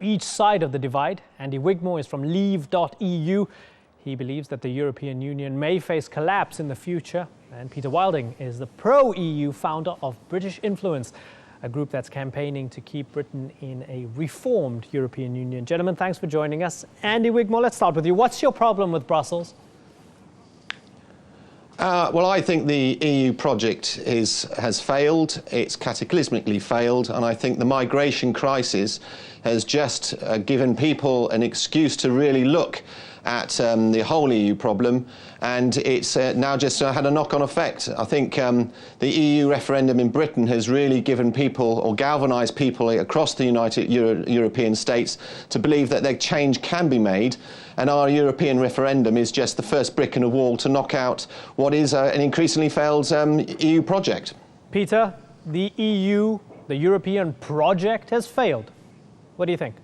each side of the divide. Andy Wigmore is from Leave.eu. He believes that the European Union may face collapse in the future. And Peter Wilding is the pro-EU founder of British Influence, a group that's campaigning to keep Britain in a reformed European Union. Gentlemen, thanks for joining us. Andy Wigmore, let's start with you. What's your problem with Brussels? Well, I think the EU project has failed. It's cataclysmically failed. And I think the migration crisis has just given people an excuse to really look at the whole EU problem, and it's now just had a knock-on effect. I think the EU referendum in Britain has really given people, or galvanised people across the United European states to believe that their change can be made, and our European referendum is just the first brick in a wall to knock out what is an increasingly failed EU project. Peter, the EU, the European project has failed. What do you think?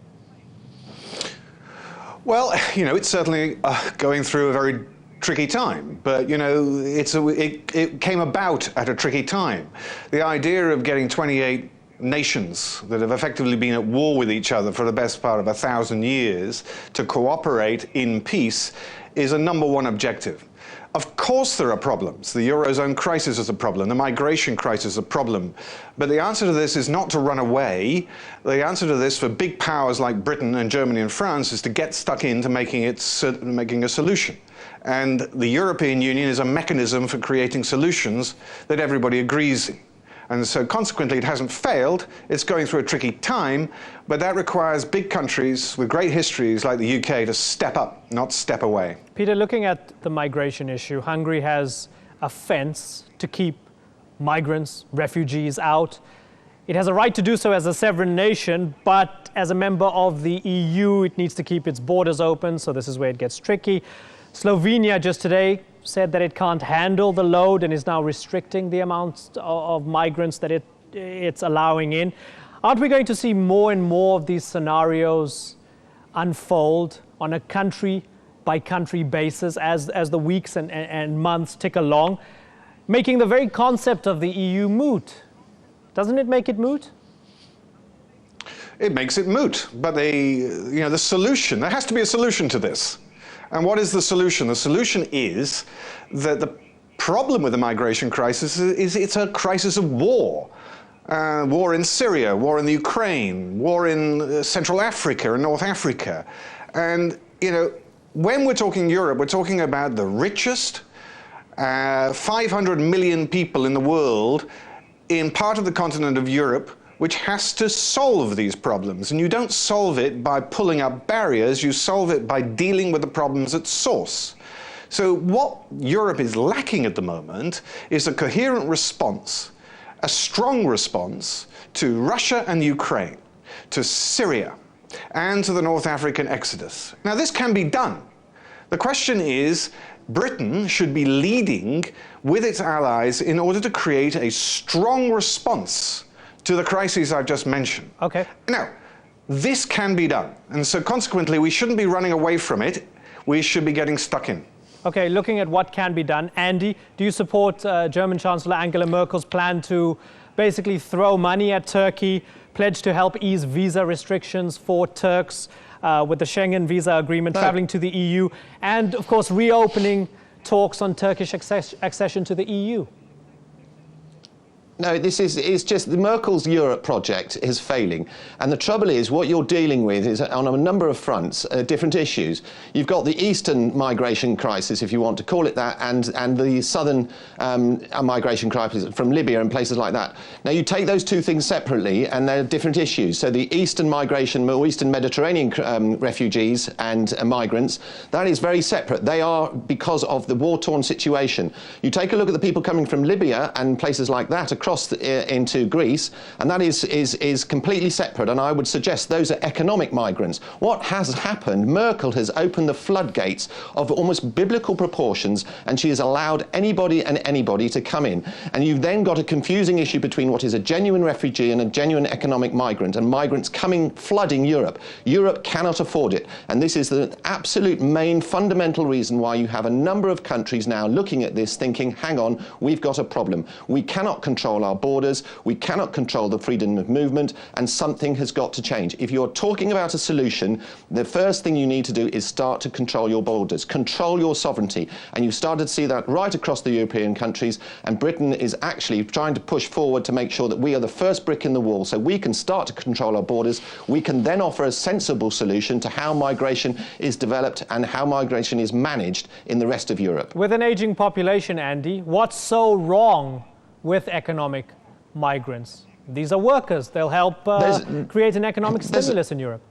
Well, it's certainly going through a very tricky time, but, it came about at a tricky time. The idea of getting 28 nations that have effectively been at war with each other for the best part of 1,000 years to cooperate in peace is a number one objective. Of course there are problems. The Eurozone crisis is a problem. The migration crisis is a problem. But the answer to this is not to run away. The answer to this for big powers like Britain and Germany and France is to get stuck into making a solution. And the European Union is a mechanism for creating solutions that everybody agrees in. And so consequently, it hasn't failed. It's going through a tricky time, but that requires big countries with great histories like the UK to step up, not step away. Peter, looking at the migration issue, Hungary has a fence to keep migrants, refugees out. It has a right to do so as a sovereign nation, but as a member of the EU, it needs to keep its borders open, so this is where it gets tricky. Slovenia just today said that it can't handle the load and is now restricting the amount of migrants that it's allowing in. Aren't we going to see more and more of these scenarios unfold on a country-by-country basis as the weeks and months tick along, making the very concept of the EU moot? Doesn't it make it moot? It makes it moot, but the solution, there has to be a solution to this. And what is the solution? The solution is that the problem with the migration crisis is it's a crisis of war. War in Syria, war in the Ukraine, war in Central Africa and North Africa. And, when we're talking Europe, we're talking about the richest 500 million people in the world in part of the continent of Europe, which has to solve these problems. And you don't solve it by pulling up barriers, you solve it by dealing with the problems at source. So what Europe is lacking at the moment is a coherent response, a strong response to Russia and Ukraine, to Syria, and to the North African exodus. Now this can be done. The question is, Britain should be leading with its allies in order to create a strong response to the crises I've just mentioned. Okay. Now, this can be done. And so consequently, we shouldn't be running away from it. We should be getting stuck in. Okay, looking at what can be done. Andy, do you support German Chancellor Angela Merkel's plan to basically throw money at Turkey, pledge to help ease visa restrictions for Turks with the Schengen visa agreement traveling to the EU, and of course reopening talks on Turkish accession to the EU? No, this is just the Merkel's Europe project is failing. And the trouble is what you're dealing with is on a number of fronts, different issues. You've got the eastern migration crisis, if you want to call it that, and the southern migration crisis from Libya and places like that. Now, you take those two things separately and they're different issues. So the eastern migration, or eastern Mediterranean refugees and migrants, that is very separate. They are because of the war-torn situation. You take a look at the people coming from Libya and places like that across into Greece, and that is completely separate, and I would suggest those are economic migrants. What has happened, Merkel has opened the floodgates of almost biblical proportions, and she has allowed anybody and anybody to come in. And you've then got a confusing issue between what is a genuine refugee and a genuine economic migrant, and migrants flooding Europe. Europe cannot afford it, and this is the absolute main fundamental reason why you have a number of countries now looking at this thinking, hang on, we've got a problem. We cannot control control our borders, we cannot control the freedom of movement, and something has got to change. If you're talking about a solution, the first thing you need to do is start to control your borders, control your sovereignty. And you've started to see that right across the European countries, and Britain is actually trying to push forward to make sure that we are the first brick in the wall, so we can start to control our borders. We can then offer a sensible solution to how migration is developed and how migration is managed in the rest of Europe. With an aging population, Andy, what's so wrong with economic migrants? These are workers. They'll help create an economic stimulus in Europe.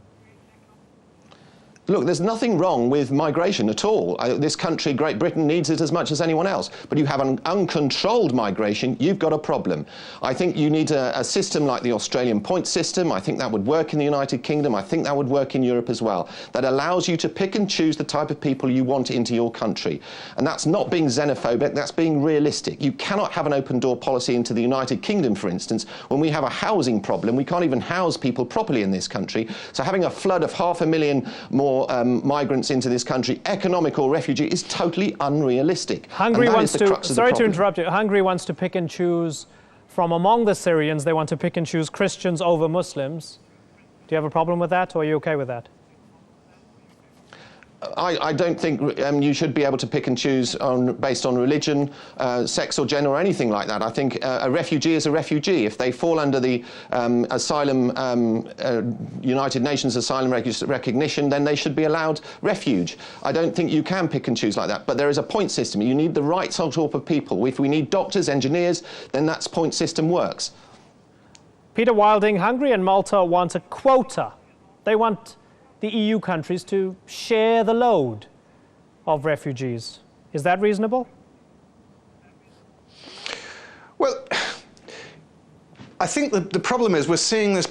Look, there's nothing wrong with migration at all. This country, Great Britain, needs it as much as anyone else. But you have an uncontrolled migration, you've got a problem. I think you need a system like the Australian point system. I think that would work in the United Kingdom. I think that would work in Europe as well. That allows you to pick and choose the type of people you want into your country. And that's not being xenophobic, that's being realistic. You cannot have an open door policy into the United Kingdom, for instance, when we have a housing problem. We can't even house people properly in this country. So having a flood of 500,000 more migrants into this country, economic or refugee, is totally unrealistic. Hungary wants to, sorry to interrupt you, Hungary wants to pick and choose from among the Syrians. They want to pick and choose Christians over Muslims. Do you have a problem with that, or are you okay with that? I don't think you should be able to pick and choose based on religion, sex or gender or anything like that. I think a refugee is a refugee. If they fall under the United Nations asylum recognition, then they should be allowed refuge. I don't think you can pick and choose like that. But there is a point system. You need the right sort of people. If we need doctors, engineers, then that point system works. Peter Wilding, Hungary and Malta want a quota. They want the EU countries to share the load of refugees. Is that reasonable? Well, I think the problem is we're seeing this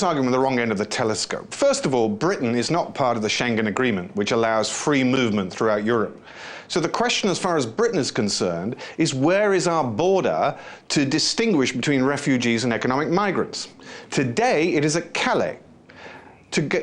argument with the wrong end of the telescope. First of all, Britain is not part of the Schengen Agreement, which allows free movement throughout Europe. So the question, as far as Britain is concerned, is where is our border to distinguish between refugees and economic migrants? Today, it is at Calais.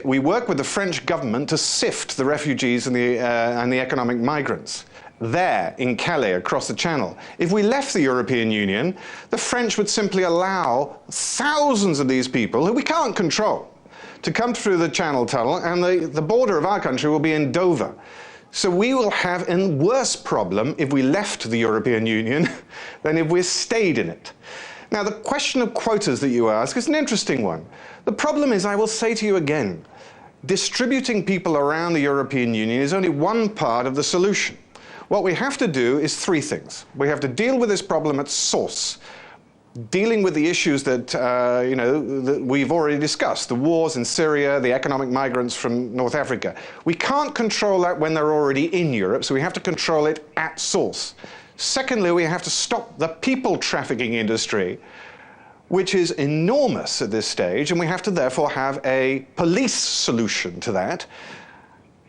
We work with the French government to sift the refugees and the economic migrants there in Calais across the Channel. If we left the European Union, the French would simply allow thousands of these people, who we can't control, to come through the Channel Tunnel, and the border of our country will be in Dover. So we will have a worse problem if we left the European Union than if we stayed in it. Now, the question of quotas that you ask is an interesting one. The problem is, I will say to you again, distributing people around the European Union is only one part of the solution. What we have to do is three things. We have to deal with this problem at source, dealing with the issues that, that we've already discussed, the wars in Syria, the economic migrants from North Africa. We can't control that when they're already in Europe, so we have to control it at source. Secondly, we have to stop the people trafficking industry, which is enormous at this stage, and we have to therefore have a police solution to that.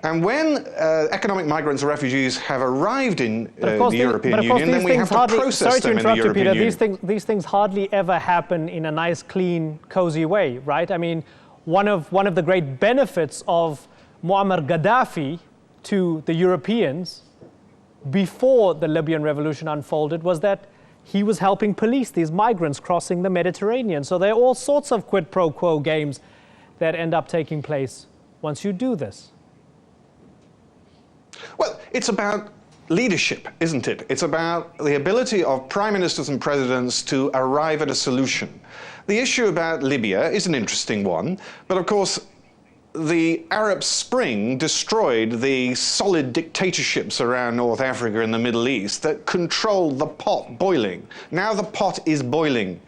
And when economic migrants or refugees have arrived in the European Union, then we have to process them in the European Union. These things hardly ever happen in a nice, clean, cozy way, right? I mean, one of the great benefits of Muammar Gaddafi to the Europeans before the Libyan revolution unfolded was that he was helping police these migrants crossing the Mediterranean. So there are all sorts of quid pro quo games that end up taking place once you do this. Well, it's about leadership, isn't it? It's about the ability of prime ministers and presidents to arrive at a solution. The issue about Libya is an interesting one, but of course, the Arab Spring destroyed the solid dictatorships around North Africa and the Middle East that controlled the pot boiling. Now the pot is boiling.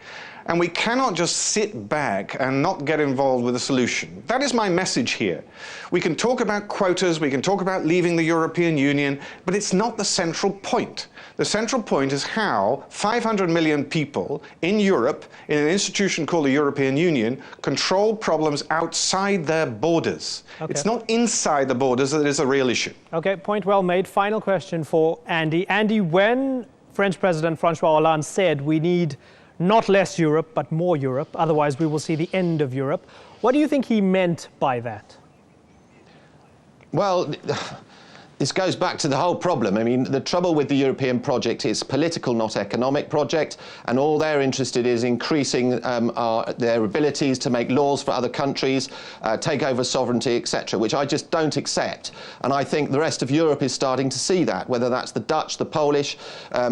And we cannot just sit back and not get involved with a solution. That is my message here. We can talk about quotas, we can talk about leaving the European Union, but it's not the central point. The central point is how 500 million people in Europe, in an institution called the European Union, control problems outside their borders. Okay. It's not inside the borders that is a real issue. Okay, point well made. Final question for Andy. Andy, when French President Francois Hollande said we need not less Europe, but more Europe, otherwise we will see the end of Europe, what do you think he meant by that? Well, This goes back to the whole problem. I mean, the trouble with the European project is political, not economic project, and all they're interested is increasing their abilities to make laws for other countries, take over sovereignty, etc., which I just don't accept. And I think the rest of Europe is starting to see that, whether that's the Dutch, the Polish,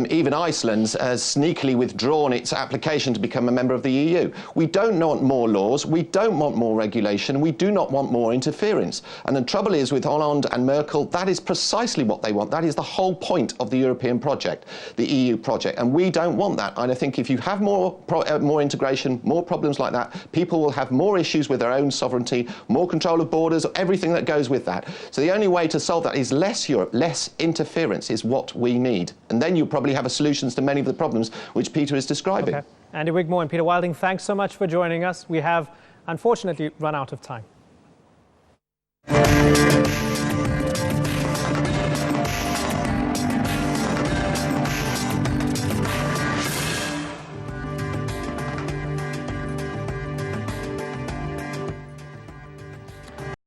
even Iceland has sneakily withdrawn its application to become a member of the EU. We don't want more laws, we don't want more regulation, we do not want more interference. And the trouble is with Hollande and Merkel, that is precisely what they want. That is the whole point of the European project, the EU project, and we don't want that. And I think if you have more integration, more problems like that, people will have more issues with their own sovereignty, more control of borders, everything that goes with that. So the only way to solve that is less Europe, less interference is what we need. And then you probably have solutions to many of the problems which Peter is describing. Okay. Andy Wigmore and Peter Wilding, thanks so much for joining us. We have unfortunately run out of time.